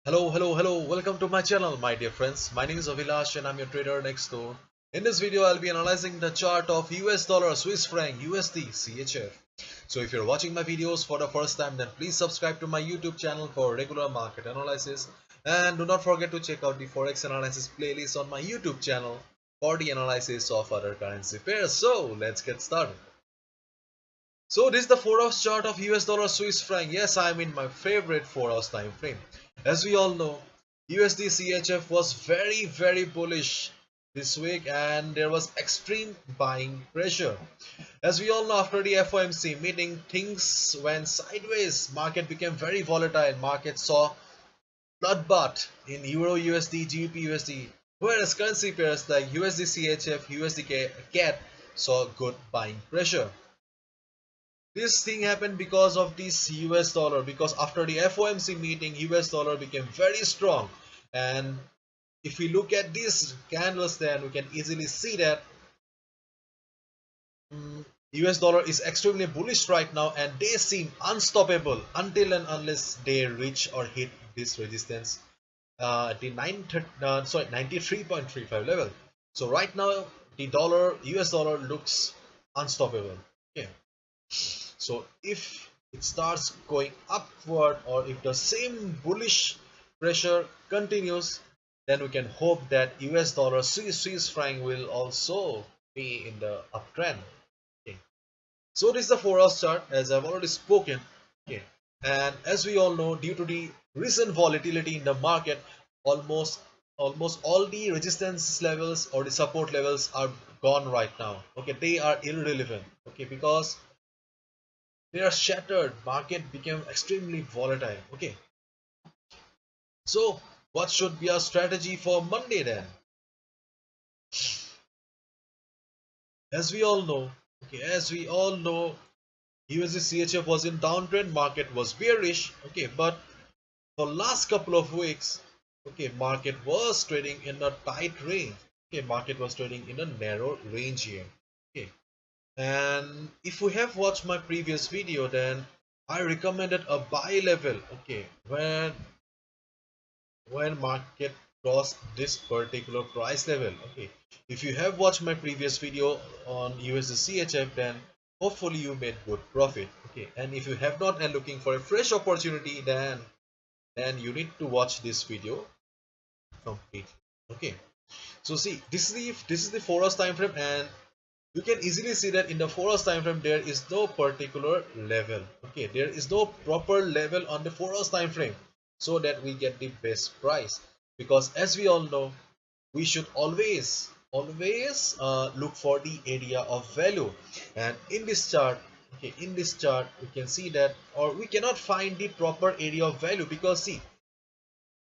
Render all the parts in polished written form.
Hello, welcome to my channel, my dear friends. My name is Avilash and I'm your trader next door. In this video, I'll be analyzing the chart of US dollar, Swiss franc, USD, CHF. So if you're watching my videos for the first time, then please subscribe to my YouTube channel for regular market analysis. And do not forget to check out the Forex analysis playlist on my YouTube channel for the analysis of other currency pairs. So let's get started. So this is the 4 hours chart of US dollar Swiss franc. Yes, I'm in my favorite 4 hours time frame. As we all know, USDCHF was very bullish this week and there was extreme buying pressure. As we all know, after the FOMC meeting, things went sideways. Market became very volatile. Market saw bloodbath in Euro USD, GBP USD, whereas currency pairs like USDCHF, USD saw good buying pressure. This thing happened because of this US dollar, because after the FOMC meeting US dollar became very strong, and if we look at these candles, then we can easily see that US dollar is extremely bullish right now and they seem unstoppable until and unless they reach or hit this resistance at the 93.35 level. So right now the US dollar looks unstoppable. Okay. So if it starts going upward or if the same bullish pressure continues, then we can hope that US dollar Swiss franc will also be in the uptrend. Okay. So this is the 4 hours chart as I've already spoken. Okay. And as we all know, due to the recent volatility in the market, almost all the resistance levels or the support levels are gone right now. Okay, they are irrelevant. Okay, because they are shattered. Market became extremely volatile. Okay, so what should be our strategy for Monday then? As we all know, USD CHF was in downtrend, market was bearish. Okay, but for last couple of weeks, okay, market was trading in a tight range. Okay, market was trading in a narrow range here. Okay, and if we have watched my previous video, then I recommended a buy level. Okay, when market cross this particular price level. Okay, if you have watched my previous video on USDCHF, then hopefully you made good profit. Okay, and if you have not and looking for a fresh opportunity, then you need to watch this video completely. Okay, so see, this is the 4 hours time frame, and you can easily see that in the 4 hours time frame there is no particular level. Okay, there is no proper level on the 4 hours time frame so that we get the best price, because as we all know, we should always look for the area of value. And in this chart, okay, in this chart we can see that, or we cannot find the proper area of value, because see,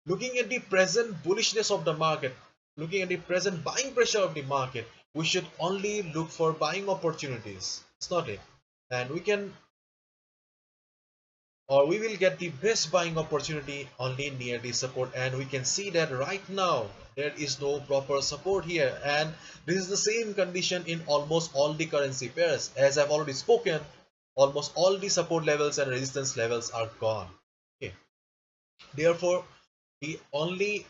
looking at the present bullishness of the market, looking at the present buying pressure of the market, we should only look for buying opportunities. It's not it. And we can, or we will get the best buying opportunity only near the support, and we can see that right now there is no proper support here, and this is the same condition in almost all the currency pairs. As I've already spoken, almost all the support levels and resistance levels are gone. Okay, therefore the only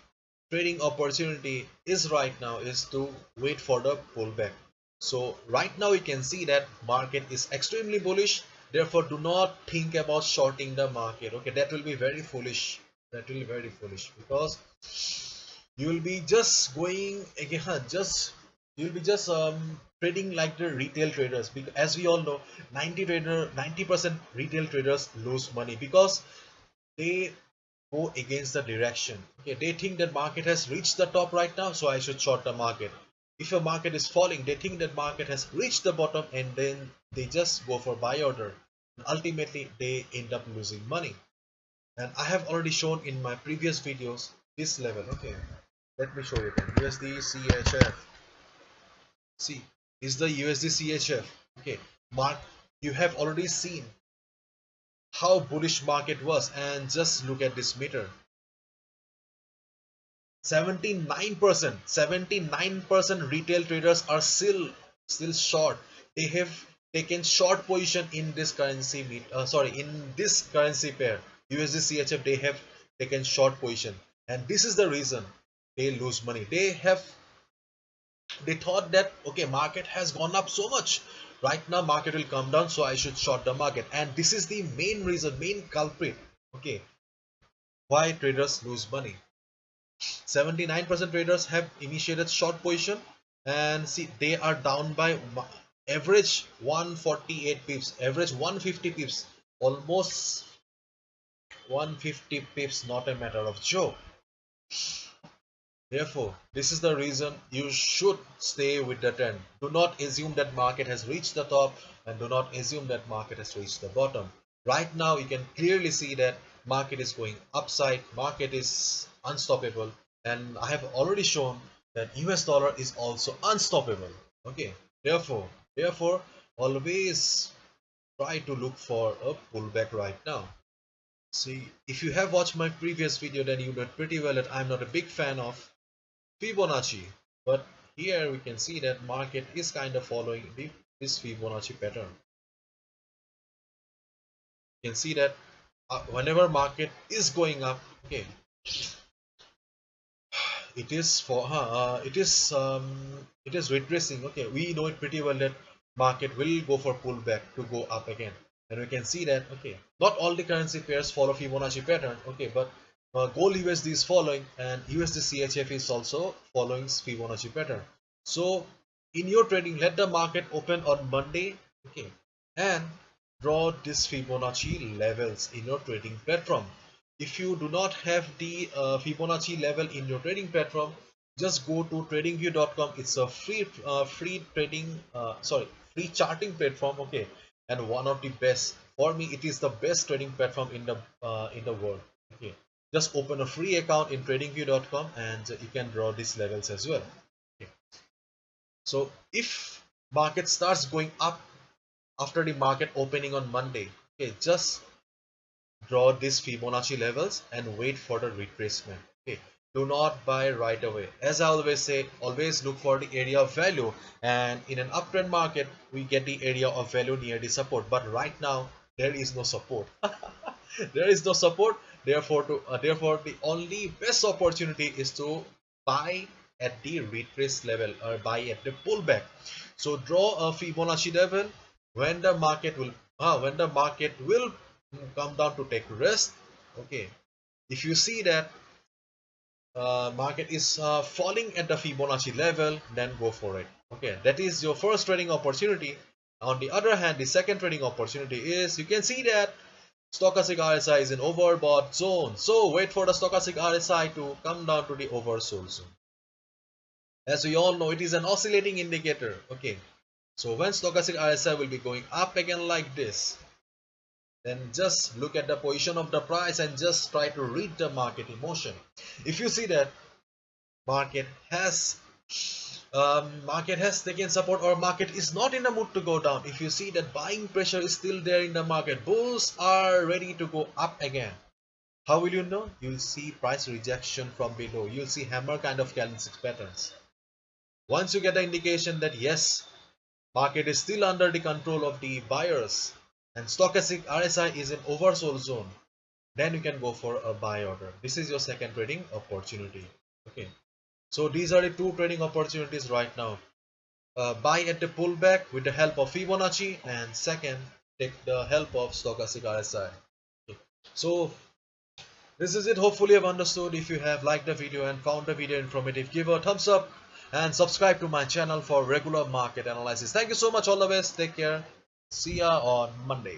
trading opportunity is right now is to wait for the pullback. So right now we can see that market is extremely bullish, therefore do not think about shorting the market. Okay, that will be very foolish. That will be very foolish, because you will be just going again, just you will be just trading like the retail traders, because as we all know, 90% retail traders lose money because they go against the direction. Okay, they think that market has reached the top right now, so I should short the market. If a market is falling, they think that market has reached the bottom, and then they just go for buy order. Ultimately they end up losing money, and I have already shown in my previous videos this level. Okay, let me show you then. USD see, is the USD okay, mark, you have already seen how bullish market was, and just look at this meter. 79% retail traders are still short. They have taken short position in this currency in this currency pair USD CHF. They have taken short position, and this is the reason they lose money. They thought that okay, market has gone up so much, right now market will come down, so I should short the market, and this is the main reason, main culprit, okay, why traders lose money. 79% traders have initiated short position, and see they are down by average 148 pips, average 150 pips, almost 150 pips, not a matter of joke. Therefore, this is the reason you should stay with the trend. Do not assume that market has reached the top, and do not assume that market has reached the bottom. Right now, you can clearly see that market is going upside, market is unstoppable, and I have already shown that US dollar is also unstoppable. Okay, therefore, always try to look for a pullback right now. See, if you have watched my previous video, then you know pretty well that I'm not a big fan of Fibonacci, but here we can see that market is kind of following this Fibonacci pattern. You can see that whenever market is going up, okay, it is retracing. Okay, we know it pretty well that market will go for pullback to go up again, and we can see that okay, not all the currency pairs follow Fibonacci pattern. Okay, but gold USD is following, and USDCHF is also following Fibonacci pattern. So in your trading, let the market open on Monday, okay, and draw this Fibonacci levels in your trading platform. If you do not have the Fibonacci level in your trading platform, just go to tradingview.com. It's a free free charting platform, okay, and one of the best. For me, it is the best trading platform in the world. Okay, just open a free account in tradingview.com, and you can draw these levels as well. Okay. So if market starts going up after the market opening on Monday, okay, just draw these Fibonacci levels and wait for the retracement. Okay, do not buy right away. As I always say, always look for the area of value, and in an uptrend market we get the area of value near the support, but right now there is no support. There is no support. Therefore the only best opportunity is to buy at the retrace level or buy at the pullback. So draw a Fibonacci level when the market will come down to take rest. Okay, if you see that market is falling at the Fibonacci level, then go for it. Okay, that is your first trading opportunity. On the other hand, the second trading opportunity is, you can see that stochastic RSI is in overbought zone, so wait for the stochastic RSI to come down to the oversold zone. As we all know, it is an oscillating indicator. Okay, so when stochastic RSI will be going up again like this, then just look at the position of the price and just try to read the market emotion. If you see that market has taken support, or market is not in the mood to go down, if you see that buying pressure is still there in the market, bulls are ready to go up again, how will you know? You'll see price rejection from below, you'll see hammer kind of candlestick patterns. Once you get the indication that yes, market is still under the control of the buyers and stochastic RSI is in oversold zone, then you can go for a buy order. This is your second trading opportunity. Okay, so these are the two trading opportunities right now. Buy at the pullback with the help of Fibonacci, and second, take the help of stochastic RSI. Okay. So this is it. Hopefully you've understood. If you have liked the video and found the video informative, give a thumbs up and subscribe to my channel for regular market analysis. Thank you so much. All the best. Take care. See ya on Monday.